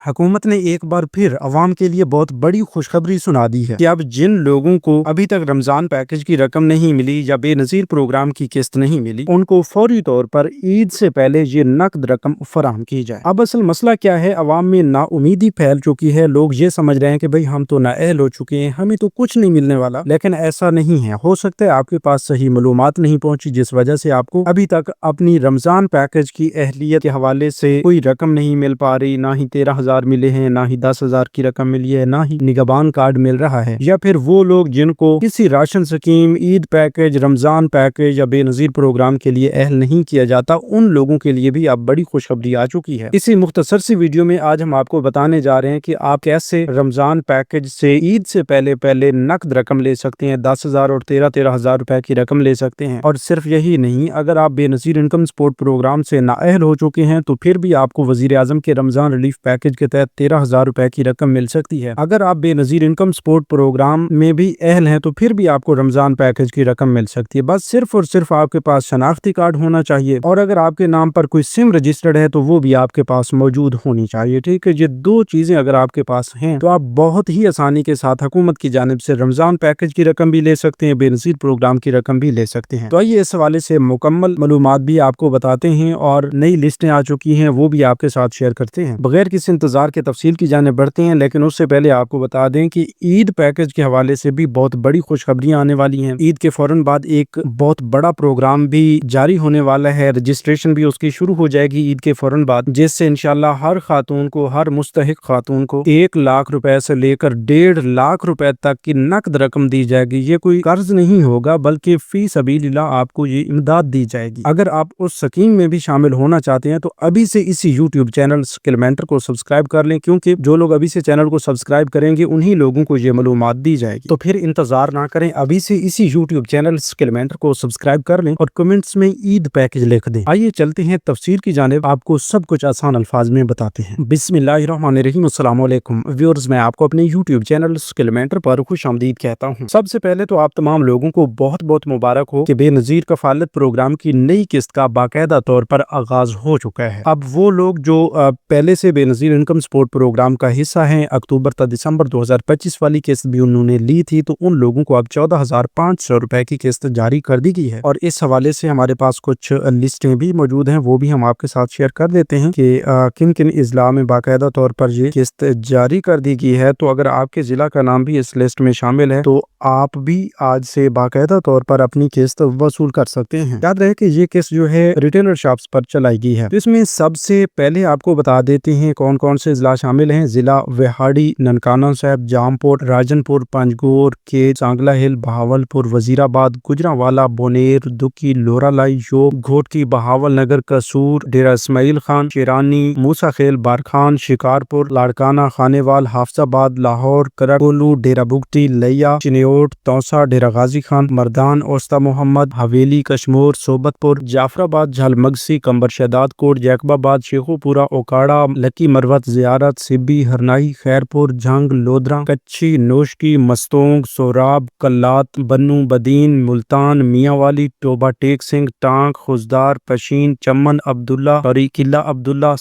हुकूमत ने एक बार फिर अवाम के लिए बहुत बड़ी खुशखबरी सुना दी है कि अब जिन लोगों को अभी तक रमजान पैकेज की रकम नहीं मिली या बेनजीर प्रोग्राम की किस्त नहीं मिली, उनको फौरी तौर पर ईद से पहले ये नकद रकम फराहम की जाए। अब असल मसला क्या है, अवाम में नाउमीदी फैल चुकी है। लोग ये समझ रहे हैं कि भाई हम तो नाअहल हो चुके हैं, हमें तो कुछ नहीं मिलने वाला, लेकिन ऐसा नहीं है। हो सकता है आपके पास सही मालूमात नहीं पहुंची, जिस वजह से आपको अभी तक अपनी रमजान पैकेज की अहलियत के हवाले से कोई रकम नहीं मिल पा रही। ना ही 13,000 मिले हैं, ना ही 10,000 की रकम मिली है, ना ही निगहबान कार्ड मिल रहा है। या फिर वो लोग जिनको किसी ration scheme, Eid package, Ramzan package या बेनजीर प्रोग्राम के लिए अहल नहीं किया जाता, उन लोगों के लिए भी अब बड़ी खुशखबरी आ चुकी है। इसी मुख्तसर सी वीडियो में आज हम आपको बताने जा रहे हैं कि आप कैसे रमजान पैकेज से ईद से पहले नकद रकम ले सकते हैं। 10,000 और 13,000 रुपए की रकम ले सकते हैं। और सिर्फ यही नहीं, अगर आप बेनजीर इनकम सपोर्ट प्रोग्राम से नाअहल हो चुके हैं तो फिर भी आपको वजीर आजम के रमजान रिलीफ पैकेज के तहत 13,000 रुपए की रकम मिल सकती है। अगर आप बेनजीर इनकम सपोर्ट प्रोग्राम में भी अहल हैं तो फिर भी आपको रमजान पैकेज की रकम मिल सकती है। बस सिर्फ और सिर्फ आपके पास शनाख्ती कार्ड होना चाहिए, और अगर आपके नाम पर कोई सिम रजिस्टर्ड है तो वो भी आपके पास मौजूद होनी चाहिए। ठीक है, ये दो चीजें अगर आपके पास हैं तो आप बहुत ही आसानी के साथ हुकूमत की जानिब से रमजान पैकेज की रकम भी ले सकते हैं, बेनजीर प्रोग्राम की रकम भी ले सकते हैं। तो आइए इस हवाले से मुकम्मल मालूमात भी आपको बताते हैं, और नई लिस्टें आ चुकी हैं वो भी आपके साथ शेयर करते हैं। बगैर किसी इंतजार के तफसील की जाने बढ़ते हैं, लेकिन उससे पहले आपको बता दें कि ईद पैकेज के हवाले से भी बहुत बड़ी खुशखबरियां आने वाली हैं। ईद के फौरन बाद एक बहुत बड़ा प्रोग्राम भी जारी होने वाला है, रजिस्ट्रेशन भी उसकी शुरू हो जाएगी ईद के फौरन बाद, जिससे इंशाल्लाह हर खातून को, हर मुस्तहिक खातून को 1 लाख रुपए से लेकर 1.5 लाख रुपए तक की नकद रकम दी जाएगी। ये कोई कर्ज नहीं होगा, बल्कि फी सबीलिल्लाह आपको ये इमदाद दी जाएगी। अगर आप उस स्कीम में भी शामिल होना चाहते हैं तो अभी से इसी यूट्यूब चैनल स्किल मेंटर को सब्सक्राइब कर लें, क्योंकि जो लोग अभी से चैनल को सब्सक्राइब करेंगे उन्हीं लोगों को ये मालूमात दी जाएगी। तो फिर इंतजार ना करें, अभी से इसी यूट्यूब चैनल स्किल मेंटर को सब्सक्राइब कर लें और कमेंट्स में ईद पैकेज लिख दें। आइए चलते हैं तफसीर की जानिब, आपको सब कुछ आसान अल्फाज में बताते हैं। बिस्मिल्लाहिर्रहमानिर्रहीम, अस्सलाम वालेकुम व्यूअर्स, मैं आपको अपने यूट्यूब चैनल स्किल मेंटर पर खुशामदीद कहता हूँ। सबसे पहले तो आप तमाम लोगों को बहुत बहुत मुबारक हो कि बेनजीर कफालत प्रोग्राम की नई किस्त का बाकायदा तौर पर आगाज हो चुका है। अब वो लोग जो पहले से बेनजीर इनकम सपोर्ट प्रोग्राम का हिस्सा हैं, अक्टूबर तक दिसंबर 2025 वाली किस्त भी उन्होंने ली थी, तो उन लोगों को अब 14,500 रुपए की किस्त जारी कर दी गई है। और इस हवाले से हमारे पास कुछ लिस्टें भी मौजूद हैं, वो भी हम आपके साथ शेयर कर देते हैं कि किन किन इजला में बाकायदा तौर पर ये किस्त जारी कर दी गई है। तो अगर आपके जिला का नाम भी इस लिस्ट में शामिल है तो आप भी आज से बाकायदा तौर पर अपनी किस्त वसूल कर सकते हैं। याद रहे कि ये किस्त जो है रिटेलर शॉप्स पर चलाई गई है। तो इसमें सबसे पहले आपको बता देते हैं कौन कौन से जिला शामिल हैं। जिला विहाड़ी, ननकाना साहब, जामपुर, राजनपुर, पंजगोर, के सांगला हिल, बहावलपुर, वजीराबाद, गुजरांवाला, बोनेर, दुकी, लोरालाई, योब, घोटकी, बहावल नगर, कसूर, डेरा इस्माइल खान, चिरानी, मूसा खेल, बारखान, शिकारपुर, लाड़काना, खानेवाल, हाफजाबाद, लाहौर, करकोलू, डेरा बुगटी, लैया, चिन्योट, तौसा, डेरा गाजी खान, मर्दान, ओस्ता मोहम्मद, हवेली, कश्मोर, सोबतपुर, जाफराबाद, झलमगसी, कंबर शहदाद कोट, जैकबाबाद, शेखोपुरा, ओकाड़ा, लकी मरवत, जियारत, सिब्बी, हरनाई, खैरपुर, झंग, लोधरा, कच्ची, नोशकी, मस्तोंग, सोराब, कल्लात, बन्नू, बदीन, मुल्तान, मियावाली, टोबा टेक सिंह, टांग, खुजदार, पशीन, चमन, अब्दुल्ला, किला अब्दुल्ला,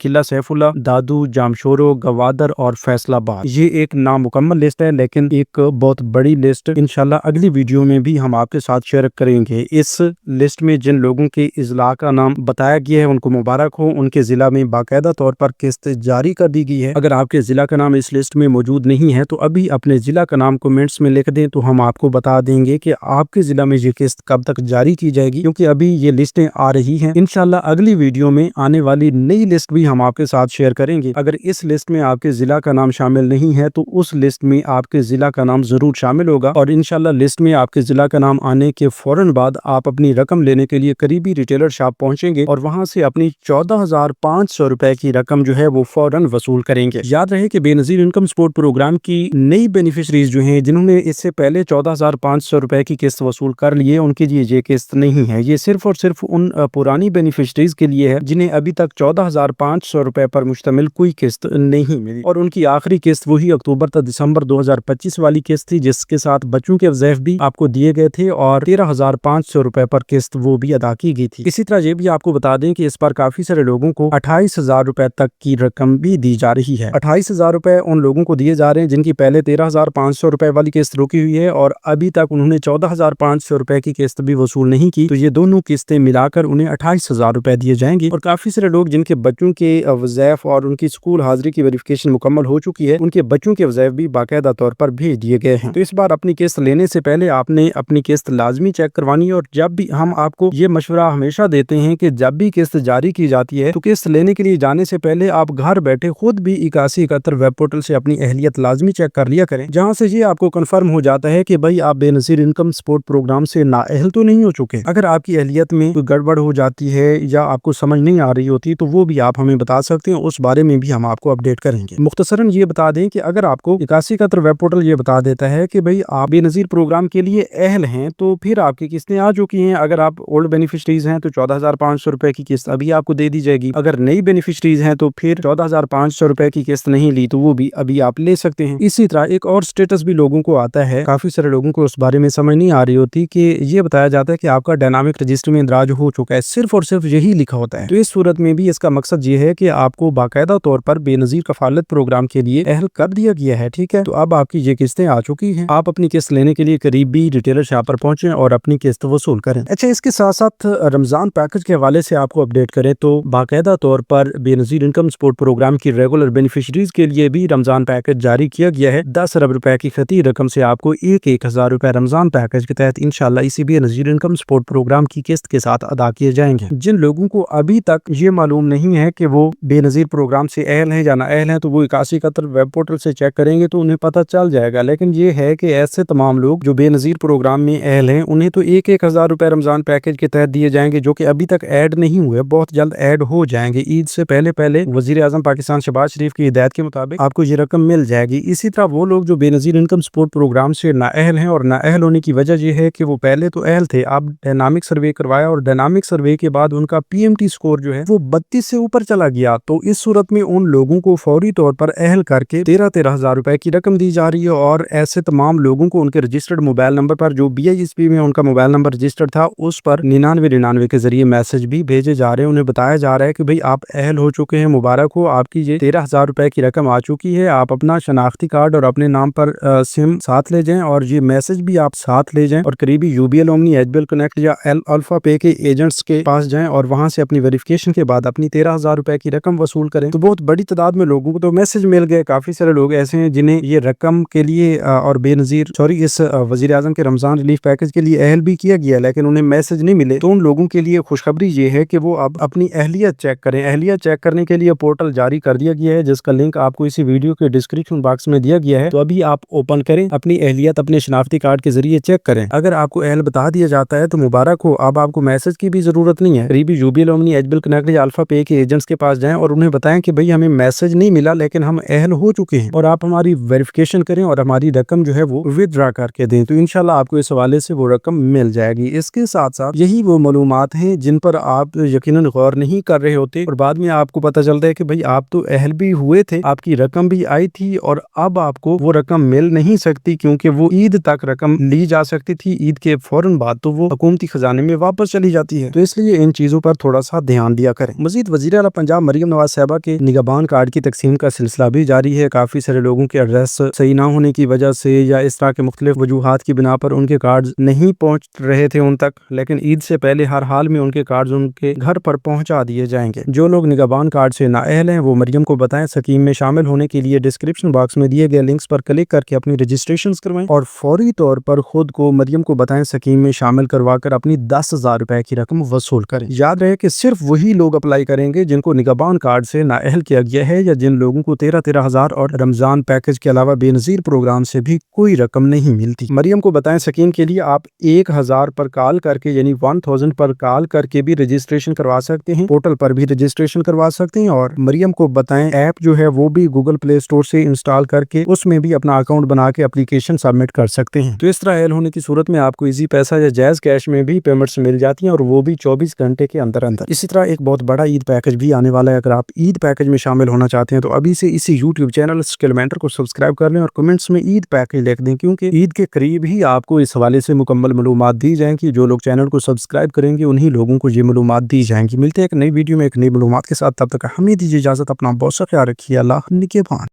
किला सैफुल्ला, दादू, जामशोरो, गवादर और फैसलाबाद। ये एक नामुकम्मल लिस्ट है, लेकिन एक बहुत बड़ी लिस्ट इंशाल्लाह अगली वीडियो में भी हम आपके साथ शेयर करेंगे। इस लिस्ट में जिन लोगों के इजला का नाम बताया गया है उनको मुबारक हो, उनके जिला में बाकायदा तौर पर किस्त जारी कर दी गई है। अगर आपके जिला का नाम इस लिस्ट में मौजूद नहीं है तो अभी अपने जिला का नाम कमेंट्स में लिख दें, तो हम आपको बता देंगे कि आपके जिला में ये किस्त कब तक जारी की जाएगी, क्योंकि अभी ये लिस्टें आ रही हैं। इंशाल्लाह अगली वीडियो में आने वाली नई लिस्ट भी हम आपके साथ शेयर करेंगे। अगर इस लिस्ट में आपके जिला का नाम शामिल नहीं है तो उस लिस्ट में आपके जिला का नाम जरूर शामिल होगा, और इंशाल्लाह लिस्ट में आपके जिला का नाम आने के फौरन बाद आप अपनी रकम लेने के लिए करीबी रिटेलर शॉप पहुंचेंगे और वहां से अपनी 14,500 रुपए की रकम जो है वो फौरन वसूल करेंगे। याद रहे कि बेनजीर इनकम सपोर्ट प्रोग्राम की नई बेनिफिशरीज जो हैं, जिन्होंने इससे पहले 14,500 रुपए की किस्त वसूल कर ली है, उनके लिए ये किस्त नहीं है। ये सिर्फ और सिर्फ उन पुरानी बेनिफिशरीज के लिए है जिन्हें अभी तक 14,500 रुपए पर मुश्तमिल कोई किस्त नहीं मिली, और उनकी आखिरी किस्त वही अक्टूबर तक दिसंबर 2025 वाली किस्त थी, जिसके साथ बच्चों के वज़ैफ भी आपको दिए गए थे और 13,500 रुपए पर किस्त वो भी अदा की गई थी। इसी तरह ये भी आपको बता दें कि इस पर काफी सारे लोगों को 28,000 रुपए तक की रकम भी दी जा रही है। 28,000 रुपए उन लोगों को दिए जा रहे हैं जिनकी पहले 13,500 रुपए वाली किस्त रुकी हुई है और अभी तक उन्होंने 14,500 रुपए की किस्त भी वसूल नहीं की, तो ये दोनों किस्तें मिलाकर उन्हें 28,000 रुपए दिए जाएंगे। और काफी सारे लोग जिनके बच्चों के वज़ैफ और उनकी स्कूल हाजिरी की वेरिफिकेशन मुकम्मल हो चुकी है, उनके बच्चों के वज़ैफ भी बाकायदा तौर पर भेज दिए गए हैं। तो इस बार अपनी किस्त लेने से पहले आपने अपनी किस्त लाजमी चेक करवानी है। और जब भी हम आपको ये मशवरा हमेशा देते हैं कि जब भी किस्त जारी की जाती है तो किस्त लेने के लिए जाने से पहले आप घर बैठे खुद भी 8171 वेब पोर्टल से अपनी अहलियत लाजमी चेक कर लिया करें, जहां से ये आपको कंफर्म हो जाता है कि भाई आप बेनजीर इनकम सपोर्ट प्रोग्राम से नाअहल तो नहीं हो चुके। अगर आपकी अहलियत में कोई गड़बड़ हो जाती है या आपको समझ नहीं आ रही होती तो वो भी आप हमें बता सकते हैं, उस बारे में भी हम आपको अपडेट करेंगे। मुख्तसरन ये बता दें कि अगर आपको 8171 वेब पोर्टल ये बता देता है कि भाई आप बेनजीर प्रोग्राम के लिए अहल हैं तो फिर आपकी किस्तें आ चुकी हैं। अगर आप ओल्ड बेनिफिशरीज हैं तो 14,500 रुपए की किस्त अभी आपको दे दी जाएगी। अगर नई बेनिफिशरीज हैं तो फिर 14,500 रुपए की किस्त नहीं ली तो वो भी अभी आप ले सकते हैं। इसी तरह एक और स्टेटस भी लोगों को आता है, काफी सारे लोगों को उस बारे में समझ नहीं आ रही होती कि ये बताया जाता है कि आपका डायनामिक रजिस्टर में इंदराज हो चुका है, सिर्फ और सिर्फ यही लिखा होता है। तो इस सूरत में भी इसका मकसद ये है कि आपको बाकायदा तौर पर बेनजीर कफालत प्रोग्राम के लिए अहल कर दिया गया है, ठीक है। तो अब आपकी ये किस्तें आ चुकी हैं, आप अपनी किस्त लेने के लिए करीबी रिटेलर शॉप पर पहुंचे और अपनी किस्त वसूल करें। अच्छा, इसके साथ साथ रमजान पैकेज के हवाले से आपको अपडेट करें तो बाकायदा तौर पर बेनजीर इनकम सपोर्ट प्रोग्राम की रेगुलर बेनिफिशरीज के लिए भी रमजान पैकेज जारी किया गया है। 10 अरब रुपए की खती रकम से आपको 1,000 रुपए रमजान पैकेज के तहत इंशाल्लाह इसी बेनजीर इनकम सपोर्ट प्रोग्राम की किस्त के साथ अदा किए जाएंगे। जिन लोगों को अभी तक ये मालूम नहीं है कि वो बेनजीर प्रोग्राम से अहल है या ना अहल है तो वो 8171 वेब पोर्टल से चेक करेंगे तो उन्हें पता चल जाएगा। लेकिन ये है कि ऐसे तमाम लोग जो बेनजीर प्रोग्राम में अहल हैं उन्हें तो 1,000 रुपए रमजान पैकेज के तहत दिए जाएंगे, जो कि अभी तक ऐड नहीं हुए, बहुत जल्द ऐड हो जाएंगे। ईद से पहले पहले वजीर आजम पाकिस्तान शहबाज शरीफ की हिदायत के मुताबिक आपको ये रकम मिल जाएगी। इसी तरह वो लोग जो बेनजीर इनकम सपोर्ट प्रोग्राम से नाअहल हैं, और नाअहल होने की वजह यह है कि वो पहले तो अहल थे, अब डायनामिक सर्वे करवाया और डायनामिक सर्वे के बाद उनका PMT स्कोर जो है वो 32 से ऊपर चला गया, तो इस सूरत में उन लोगों को फौरी तौर पर अहल करके 13,000 रुपए की रकम दी जा रही है। और ऐसे तमाम लोगों को उनके रजिस्टर्ड मोबाइल नंबर पर, जो BISP में उनका मोबाइल नंबर रजिस्टर्ड था, उस पर 9999 के जरिए मैसेज भी भेजे जा रहे हैं। उन्हें बताया जा रहा है कि भाई आप अहल हो चुके हैं, मुबारक हो, आपकी ये 13,000 रुपए की रकम आ चुकी है। आप अपना शनाख्ती कार्ड और अपने नाम पर सिम साथ ले जाएं और ये मैसेज भी आप साथ ले जाएं और करीबी UBL ओमनी HBL कनेक्ट या अल्फा पे के एजेंट्स के पास जाएं और वहां से अपनी वेरिफिकेशन के बाद अपनी 13,000 रुपए की रकम वसूल करें। तो बहुत बड़ी तादाद में लोगों को तो मैसेज मिल गए। काफी सारे लोग ऐसे हैं जिन्हें ये रकम के लिए और बेनजीर इस वजीर आजम के रमजान रिलीफ पैकेज के लिए अहल भी किया गया, लेकिन उन्हें मैसेज नहीं मिले। तो उन लोगों के लिए खुशखबरी ये है कि वो अब अपनी अहलियत चेक करें। अहलियत चेक करने के लिए पोर्टल जारी कर दिया गया है, जिसका लिंक आपको इसी वीडियो के डिस्क्रिप्शन बॉक्स में दिया गया है। तो अभी आप ओपन करें, अपनी अहलियत अपने शनाख्ती कार्ड के जरिए चेक करें। अगर आपको अहल बता दिया जाता है तो मुबारक हो, अब आपको मैसेज की भी जरूरत नहीं है। करीबी UBL ओमनी HBL कनेक्ट या अल्फा पे के एजेंट्स के पास जाएं और उन्हें बताएं कि भाई हमें मैसेज नहीं मिला लेकिन हम अहल हो चुके हैं, और आप हमारी वेरिफिकेशन करें और हमारी रकम जो है वो विदड्रा करके दें। तो इंशाल्लाह आपको इस हवाले से वो रकम मिल जाएगी। इसके साथ साथ यही वो मालूमात हैं जिन पर आप यकीनन गौर नहीं कर रहे होते और बाद में आपको पता चलता है कि भाई आप तो अहल भी हुए थे, आपकी रकम भी आई थी और अब आपको वो रकम मिल नहीं सकती, क्योंकि वो ईद तक रकम ली जा सकती थी, ईद के फौरन बाद तो वो हुकूमती खजाने में वापस चली जाती है। तो इसलिए इन चीजों पर थोड़ा सा ध्यान दिया करें। मजीद वजीर आला पंजाब मरियम नवाज साहिबा के निगहबान कार्ड की तकसीम का सिलसिला भी जारी है। काफी सारे लोगों के एड्रेस सही ना होने की वजह से या इस तरह के मुख्तलिफ वजूहात की बिना पर उनके कार्ड नहीं पहुंच रहे थे उन तक, लेकिन ईद से पहले हर हाल में उनके कार्ड उनके घर पर पहुंचा दिए जाएंगे। जो लोग निगहबान कार्ड से नाअहल हैं वो मरियम को बताएं। स्कीम में शामिल होने के लिए डिस्क्रिप्शन बॉक्स में दिए गए लिंक्स पर क्लिक करके अपनी रजिस्ट्रेशन करवाएं और फौरी तौर पर खुद को मरियम को बताएं स्कीम में शामिल करवाकर अपनी 10,000 रुपए की रकम वसूल करें। याद रहे कि सिर्फ वही लोग अप्लाई करेंगे जिनको निगहबान कार्ड से नाअहल किया गया है या जिन लोगों को 13,000 और रमजान पैकेज के अलावा बेनजीर प्रोग्राम से भी कोई रकम नहीं मिलती। मरियम को बताएं स्कीम के लिए आप 1,000 पर कॉल करके यानी 1000 पर कॉल करके भी रजिस्ट्रेशन करवा सकते हैं, पोर्टल पर भी रजिस्ट्रेशन करवा सकते हैं। और मरियम को बताएं ऐप जो है वो भी गूगल प्ले स्टोर से इंस्टॉल करके उसमें भी अपना अकाउंट बना के एप्लीकेशन सबमिट कर सकते हैं। तो इस तरह अहल होने की सूरत में आपको इजी पैसा या जायज कैश में भी पेमेंट्स मिल जाती हैं और वो भी 24 घंटे के अंदर अंदर। इसी तरह एक बहुत बड़ा ईद पैकेज भी आने वाला है। अगर आप ईद पैकेज में शामिल होना चाहते हैं तो अभी से इसी यूट्यूब चैनल स्किल मेंटर को सब्सक्राइब कर लें और कमेंट्स में ईद पैकेज लिख दें, क्योंकि ईद के करीब ही आपको इस हवाले से मुकम्मल मालूमात दी जाएंगी। जो लोग चैनल को सब्सक्राइब करेंगे उन्हीं लोगों को ये मालूमात दी जाएंगी। मिलते हैं एक नई वीडियो में एक नई मालूमात के साथ, तब तक हमें दीजिए। اجازت، اپنا بہت سا خیال رکھیے، اللہ نگہبان۔